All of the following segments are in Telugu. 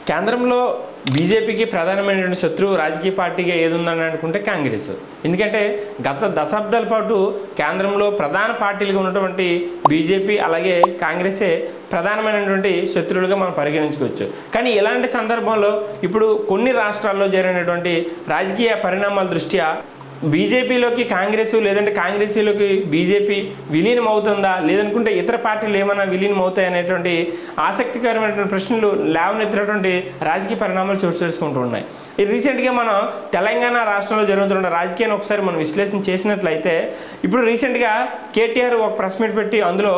కేంద్రంలో బీజేపీకి ప్రధానమైనటువంటి శత్రువు రాజకీయ పార్టీగా ఏది ఉందని అనుకుంటే కాంగ్రెస్. ఎందుకంటే గత దశాబ్దాల పాటు కేంద్రంలో ప్రధాన పార్టీలుగా ఉన్నటువంటి బీజేపీ అలాగే కాంగ్రెసే ప్రధానమైనటువంటి శత్రువులుగా మనం పరిగణించుకోవచ్చు. కానీ ఇలాంటి సందర్భంలో ఇప్పుడు కొన్ని రాష్ట్రాల్లో జరిగినటువంటి రాజకీయ పరిణామాల దృష్ట్యా బీజేపీలోకి కాంగ్రెస్ లేదంటే కాంగ్రెస్లోకి బీజేపీ విలీనం అవుతుందా లేదనుకుంటే ఇతర పార్టీలు ఏమైనా విలీనం అవుతాయి అనేటువంటి ఆసక్తికరమైనటువంటి ప్రశ్నలు లేవనెత్తినటువంటి రాజకీయ పరిణామాలు చోటు చేసుకుంటూ ఉన్నాయి. రీసెంట్గా మనం తెలంగాణ రాష్ట్రంలో జరుగుతున్న రాజకీయాన్ని ఒకసారి మనం విశ్లేషణ చేసినట్లయితే ఇప్పుడు రీసెంట్గా కేటీఆర్ ఒక ప్రెస్ మీట్ పెట్టి అందులో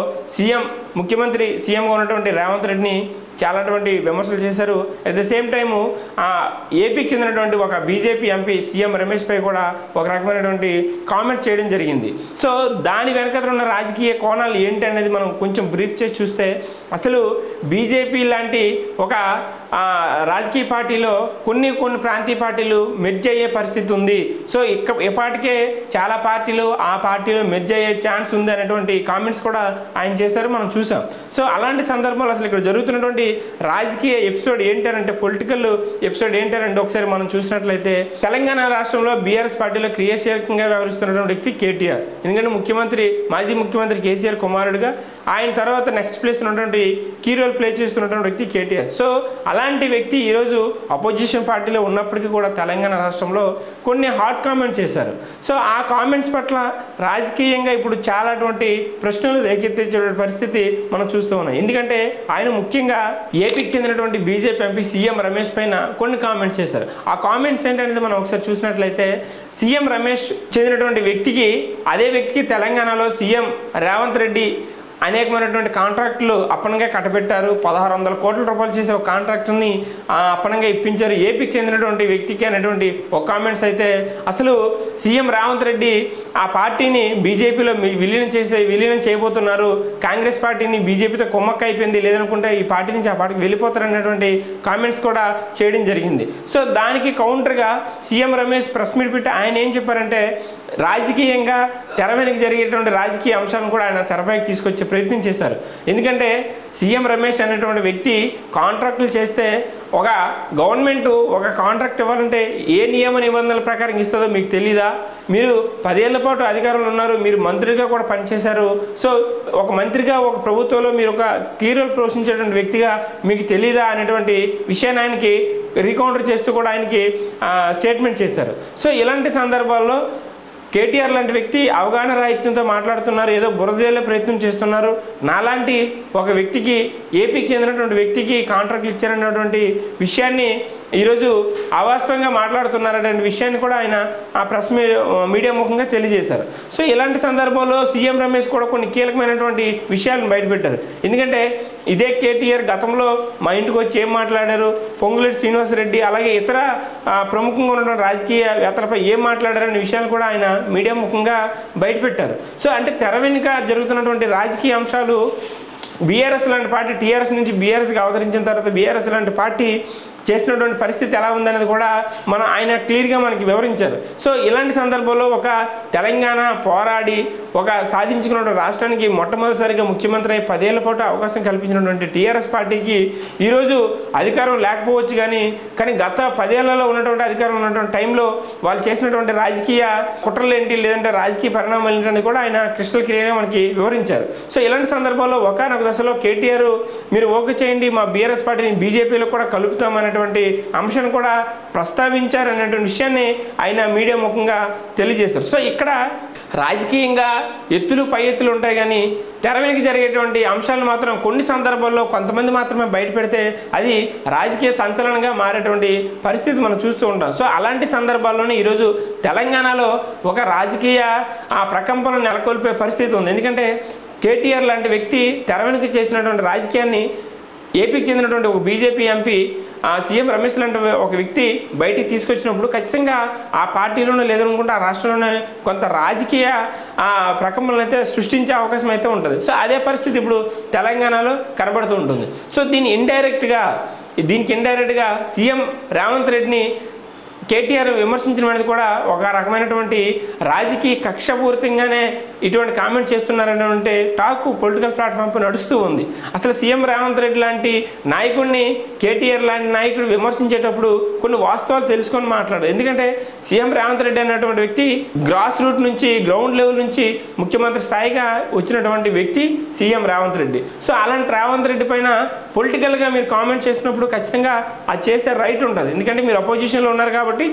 ముఖ్యమంత్రి సీఎంగా ఉన్నటువంటి రేవంత్ రెడ్డిని చాలాటువంటి విమర్శలు చేశారు. అట్ ద సేమ్ టైము ఏపీకి చెందినటువంటి ఒక బీజేపీ ఎంపీ సీఎం రమేష్ పై కూడా ఒక రకమైనటువంటి కామెంట్ చేయడం జరిగింది. సో దాని వెనకాల ఉన్న రాజకీయ కోణాలు ఏంటి అనేది మనం కొంచెం బ్రీఫ్ చేసి చూస్తే అసలు బీజేపీ లాంటి ఒక రాజకీయ పార్టీలో కొన్ని ప్రాంతీయ పార్టీలు మెర్జ్ అయ్యే పరిస్థితి ఉంది. సో ఇప్పటికే చాలా పార్టీలు ఆ పార్టీలో మెర్జ్ అయ్యే ఛాన్స్ ఉంది అనేటువంటి కామెంట్స్ కూడా ఆయన చేశారు, మనం చూసాం. సో అలాంటి సందర్భంలో అసలు ఇక్కడ జరుగుతున్నటువంటి రాజకీయ ఎపిసోడ్ ఏంటంటే పొలిటికల్ ఎపిసోడ్ ఏంటంటే ఒకసారి మనం చూసినట్లయితే తెలంగాణ రాష్ట్రంలో బీఆర్ఎస్ పార్టీలో క్రియాశీలకంగా వ్యవహరిస్తున్నటువంటి వ్యక్తి కేటీఆర్. ఎందుకంటే మాజీ ముఖ్యమంత్రి కేసీఆర్ కుమారుడుగా ఆయన తర్వాత నెక్స్ట్ ప్లేస్ ఉన్నటువంటి కీ రోల్ ప్లే చేస్తున్నటువంటి వ్యక్తి కేటీఆర్. సో అలాంటి వ్యక్తి ఈరోజు అపోజిషన్ పార్టీలో ఉన్నప్పటికీ కూడా తెలంగాణ రాష్ట్రంలో కొన్ని హాట్ కామెంట్స్ చేశారు. సో ఆ కామెంట్స్ పట్ల రాజకీయంగా ఇప్పుడు చాలాటువంటి ప్రశ్నలు రేకెత్తించే పరిస్థితి మనం చూస్తూ ఉన్నాం. ఎందుకంటే ఆయన ముఖ్యంగా ఏపీకి చెందినటువంటి బీజేపీ ఎంపీ సీఎం రమేష్ పైన కొన్ని కామెంట్స్ చేశారు. ఆ కామెంట్స్ ఏంటనేది మనం ఒకసారి చూసినట్లయితే సీఎం రమేష్ చెందినటువంటి వ్యక్తికి అదే వ్యక్తికి తెలంగాణలో సీఎం రేవంత్ రెడ్డి అనేకమైనటువంటి కాంట్రాక్టులు అప్పనంగా కట్టబెట్టారు. 1600 కోట్ల రూపాయలు చేసే ఒక కాంట్రాక్టుని అప్పనంగా ఇప్పించారు ఏపీకి చెందినటువంటి వ్యక్తికి అనేటువంటి ఒక కామెంట్స్ అయితే అసలు సీఎం రేవంత్ రెడ్డి ఆ పార్టీని బీజేపీలో విలీనం చేయబోతున్నారు, కాంగ్రెస్ పార్టీని బీజేపీతో కుమ్మక్క అయిపోయింది, లేదనుకుంటే ఈ పార్టీ నుంచి ఆ పార్టీకి వెళ్ళిపోతారనేటువంటి కామెంట్స్ కూడా చేయడం జరిగింది. సో దానికి కౌంటర్గా సీఎం రమేష్ ప్రెస్ మీట్ పెట్టి ఆయన ఏం చెప్పారంటే రాజకీయంగా తెర వెనుక జరిగేటువంటి రాజకీయ అంశాలను కూడా ఆయన తెరపైకి తీసుకొచ్చే ప్రయత్నం చేశారు. ఎందుకంటే సీఎం రమేష్ అనేటువంటి వ్యక్తి కాంట్రాక్టులు చేస్తే ఒక గవర్నమెంట్ ఒక కాంట్రాక్ట్ ఇవ్వాలంటే ఏ నియమ నిబంధనల ప్రకారం ఇస్తుందో మీకు తెలీదా? మీరు 10 ఏళ్ల పాటు అధికారంలో ఉన్నారు, మీరు మంత్రిగా కూడా పనిచేశారు. సో ఒక మంత్రిగా ఒక ప్రభుత్వంలో మీరు ఒక కీ రోల్ పోషించేటువంటి వ్యక్తిగా మీకు తెలీదా అనేటువంటి విషయాన్ని ఆయనకి రీకౌంటర్ చేస్తూ కూడా ఆయనకి స్టేట్మెంట్ చేశారు. సో ఇలాంటి సందర్భాల్లో కేటీఆర్ లాంటి వ్యక్తి అవగాహన రాహిత్యంతో మాట్లాడుతున్నారు, ఏదో బురదజల్లే ప్రయత్నం చేస్తున్నారు. నాలాంటి ఒక వ్యక్తికి ఏపీకి చెందినటువంటి వ్యక్తికి కాంట్రాక్ట్లు ఇచ్చారన్నటువంటి విషయాన్ని ఈరోజు అవాస్తవంగా మాట్లాడుతున్నారనే విషయాన్ని కూడా ఆయన ఆ ప్రెస్ మీడియా ముఖంగా తెలియజేశారు. సో ఇలాంటి సందర్భంలో సీఎం రమేష్ కూడా కొన్ని కీలకమైనటువంటి విషయాలను బయటపెట్టారు. ఎందుకంటే ఇదే కేటీఆర్ గతంలో మా ఇంటికి వచ్చి ఏం మాట్లాడారు, పొంగులేటి శ్రీనివాసరెడ్డి అలాగే ఇతర ప్రముఖంగా ఉన్నటువంటి రాజకీయవేత్తలపై ఏం మాట్లాడారనే విషయాలు కూడా ఆయన మీడియా ముఖంగా బయటపెట్టారు. సో అంటే తెర వెనుక జరుగుతున్నటువంటి రాజకీయ అంశాలు బీఆర్ఎస్ లాంటి పార్టీ టీఆర్ఎస్ నుంచి బీఆర్ఎస్గా అవతరించిన తర్వాత బీఆర్ఎస్ లాంటి పార్టీ చేసినటువంటి పరిస్థితి ఎలా ఉందనేది కూడా ఆయన క్లియర్గా మనకి వివరించారు. సో ఇలాంటి సందర్భంలో ఒక తెలంగాణ పోరాడి ఒక సాధించుకున్న రాష్ట్రానికి మొట్టమొదటిసారిగా ముఖ్యమంత్రి అయి 10 ఏళ్ల పాటు అవకాశం కల్పించినటువంటి టీఆర్ఎస్ పార్టీకి ఈరోజు అధికారం లేకపోవచ్చు, కానీ గత 10 ఏళ్లలో ఉన్నటువంటి అధికారం ఉన్నటువంటి టైంలో వాళ్ళు చేసినటువంటి రాజకీయ కుట్రలు ఏంటి లేదంటే రాజకీయ పరిణామాలు ఏంటనేది కూడా ఆయన క్రిస్టల్ క్లియర్గా మనకి వివరించారు. సో ఇలాంటి సందర్భంలో ఒకనొక దశలో కేటీఆర్ మీరు ఓకే చేయండి, మా బీఆర్ఎస్ పార్టీని బీజేపీలో కూడా కలుపుతామనేటువంటి అంశాన్ని కూడా ప్రస్తావించారనేటువంటి విషయాన్ని ఆయన మీడియా ముఖంగా తెలియజేశారు. సో ఇక్కడ రాజకీయంగా ఎత్తులు పై ఎత్తులు ఉంటాయి, కానీ తెర వెనుక జరిగేటువంటి అంశాలను మాత్రం కొన్ని సందర్భాల్లో కొంతమంది మాత్రమే బయట పెడితే అది రాజకీయ సంచలనంగా మారేటువంటి పరిస్థితి మనం చూస్తూ ఉంటాం. సో అలాంటి సందర్భాల్లోనే ఈరోజు తెలంగాణలో ఒక రాజకీయ ప్రకంపనలు నెలకొల్పే పరిస్థితి ఉంది. ఎందుకంటే కేటీఆర్ లాంటి వ్యక్తి తెర వెనుక చేసినటువంటి రాజకీయాన్ని ఏపీకి చెందినటువంటి ఒక బీజేపీ ఎంపీ సీఎం రమేష్ లాంటి ఒక వ్యక్తి బయటికి తీసుకొచ్చినప్పుడు ఖచ్చితంగా ఆ పార్టీలోనే లేదనుకుంటే ఆ రాష్ట్రంలోనే కొంత రాజకీయ ప్రకంపనలు అయితే సృష్టించే అవకాశం అయితే ఉంటుంది. సో అదే పరిస్థితి ఇప్పుడు తెలంగాణలో కనబడుతూ ఉంటుంది. సో దీనికి ఇండైరెక్ట్గా సీఎం రేవంత్ రెడ్డిని కేటీఆర్ విమర్శించడం అనేది కూడా ఒక రకమైనటువంటి రాజకీయ కక్షపూరితంగానే ఇటువంటి కామెంట్ చేస్తున్నారనే టాక్ పొలిటికల్ ప్లాట్ఫామ్పై నడుస్తూ ఉంది. అసలు సీఎం రేవంత్ రెడ్డి లాంటి నాయకుడిని, కేటీఆర్ లాంటి నాయకుడు విమర్శించేటప్పుడు కొన్ని వాస్తవాలు తెలుసుకొని మాట్లాడారు. ఎందుకంటే సీఎం రేవంత్ రెడ్డి అన్నటువంటి వ్యక్తి గ్రాస్ రూట్ నుంచి, గ్రౌండ్ లెవెల్ నుంచి ముఖ్యమంత్రి స్థాయిగా వచ్చినటువంటి వ్యక్తి సీఎం రేవంత్ రెడ్డి. సో అలాంటి రేవంత్ రెడ్డి పైన పొలిటికల్గా మీరు కామెంట్ చేసినప్పుడు ఖచ్చితంగా అది చేసే రైట్ ఉంటుంది. ఎందుకంటే మీరు అపోజిషన్లో ఉన్నారు కాబట్టి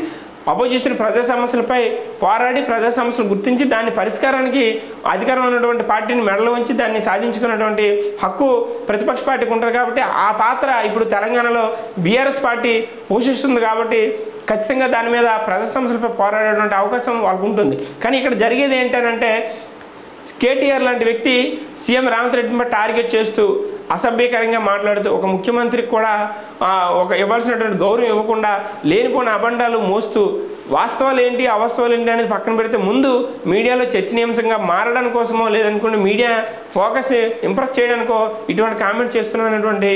అపోజిషన్ ప్రజా సమస్యలపై పోరాడి ప్రజా సమస్యలు గుర్తించి దాని పరిష్కారానికి అధికారం ఉన్నటువంటి పార్టీని మెడలో ఉంచి దాన్ని సాధించుకున్నటువంటి హక్కు ప్రతిపక్ష పార్టీకి ఉంటుంది. కాబట్టి ఆ పాత్ర ఇప్పుడు తెలంగాణలో బీఆర్ఎస్ పార్టీ పోషిస్తుంది. కాబట్టి ఖచ్చితంగా దాని మీద ప్రజా సమస్యలపై పోరాడేటువంటి అవకాశం వాళ్ళకు ఉంటుంది. కానీ ఇక్కడ జరిగేది ఏంటంటే కేటీఆర్ లాంటి వ్యక్తి సీఎం రేవంత్ రెడ్డిని టార్గెట్ చేస్తూ అసభ్యకరంగా మాట్లాడుతూ ఒక ముఖ్యమంత్రికి కూడా ఒక ఇవ్వాల్సినటువంటి గౌరవం ఇవ్వకుండా లేనిపోయిన అబండాలు మోస్తూ వాస్తవాలు ఏంటి అవాస్తవాలు ఏంటి అనేది పక్కన పెడితే ముందు మీడియాలో చర్చనీయాంశంగా మారడానికి కోసమో లేదనుకుంటే మీడియా ఫోకస్ ఇంప్రెస్ చేయడానికో ఇటువంటి కామెంట్ చేస్తున్నటువంటి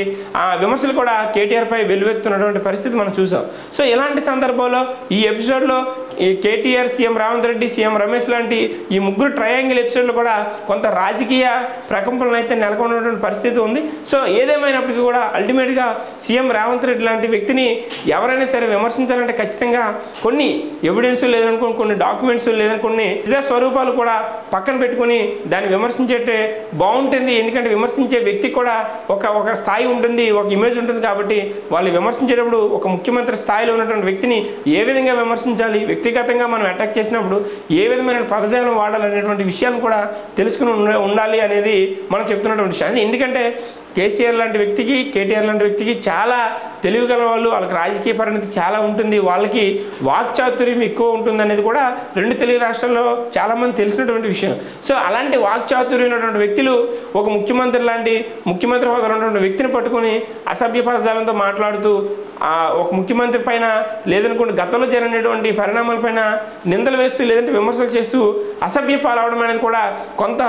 విమర్శలు కూడా కేటీఆర్పై వెల్లువెత్తున్నటువంటి పరిస్థితి మనం చూసాం. సో ఇలాంటి సందర్భంలో ఈ ఎపిసోడ్లో కేటీఆర్, సీఎం రేవంత్ రెడ్డి, సీఎం రమేష్ లాంటి ఈ ముగ్గురు ట్రయాంగిల్ ఎపిసోడ్లో కూడా కొంత రాజకీయ ప్రకంపనలు అయితే నెలకొన్నటువంటి పరిస్థితి ఉంది. సో ఏదేమైనప్పటికీ కూడా అల్టిమేట్గా సీఎం రేవంత్ రెడ్డి లాంటి వ్యక్తిని ఎవరైనా సరే విమర్శించాలంటే ఖచ్చితంగా కొన్ని ఎవిడెన్స్ లేదనుకుని, కొన్ని డాక్యుమెంట్స్ లేదని, కొన్ని నిజ స్వరూపాలు కూడా పక్కన పెట్టుకుని దాన్ని విమర్శించేటే బాగుంటుంది. ఎందుకంటే విమర్శించే వ్యక్తికి కూడా ఒక స్థాయి ఉంటుంది, ఒక ఇమేజ్ ఉంటుంది. కాబట్టి వాళ్ళు విమర్శించేటప్పుడు ఒక ముఖ్యమంత్రి స్థాయిలో ఉన్నటువంటి వ్యక్తిని ఏ విధంగా విమర్శించాలి, వ్యక్తిగతంగా మనం అటాక్ చేసినప్పుడు ఏ విధమైన పదజాలం వాడాలనేటువంటి విషయాలను కూడా తెలుసుకుని ఉండాలి అనేది మనం చెప్తున్నటువంటి విషయం. ఎందుకంటే కేసీఆర్ లాంటి వ్యక్తికి, కేటీఆర్ లాంటి వ్యక్తికి చాలా తెలివి గల వాళ్ళు, వాళ్ళకి రాజకీయ పరిణతి చాలా ఉంటుంది, వాళ్ళకి వాక్చాతుర్యం ఎక్కువ ఉంటుంది అనేది కూడా రెండు తెలుగు రాష్ట్రాల్లో చాలామంది తెలిసినటువంటి విషయం. సో అలాంటి వాక్చాతుర్యం ఉన్నటువంటి వ్యక్తులు ఒక ముఖ్యమంత్రి హోదాలో ఉన్నటువంటి వ్యక్తిని పట్టుకొని అసభ్య పదజాలంతో మాట్లాడుతూ ఒక ముఖ్యమంత్రి పైన లేదనుకుంటే గతంలో జరిగినటువంటి పరిణామాలపైన నిందలు వేస్తూ లేదంటే విమర్శలు చేస్తూ అసభ్య పాలవడం అనేది కూడా కొంత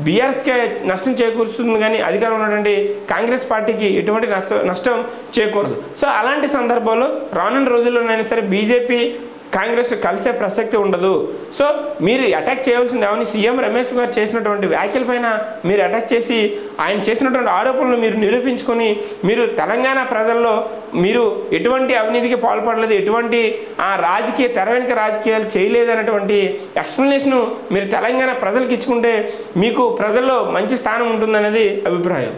బీఆర్ఎస్కే నష్టం చేకూరుస్తుంది. కానీ అధికారం ఉన్నటువంటి కాంగ్రెస్ పార్టీకి ఎటువంటి నష్టం చేకూరదు. సో అలాంటి సందర్భంలో రానున్న రోజుల్లోనైనా సరే బీజేపీ, కాంగ్రెస్ కలిసే ప్రసక్తి ఉండదు. సో మీరు అటాక్ చేయవలసింది ఏమని సీఎం రమేష్ గారు చేసినటువంటి వ్యాఖ్యలపైన మీరు అటాక్ చేసి ఆయన చేసినటువంటి ఆరోపణలు మీరు నిరూపించుకొని మీరు తెలంగాణ ప్రజల్లో మీరు ఎటువంటి అవినీతికి పాల్పడలేదు, ఎటువంటి తెర వెనుక రాజకీయాలు చేయలేదు అనేటువంటి ఎక్స్ప్లెనేషను మీరు తెలంగాణ ప్రజలకు ఇచ్చుకుంటే మీకు ప్రజల్లో మంచి స్థానం ఉంటుందనేది అభిప్రాయం.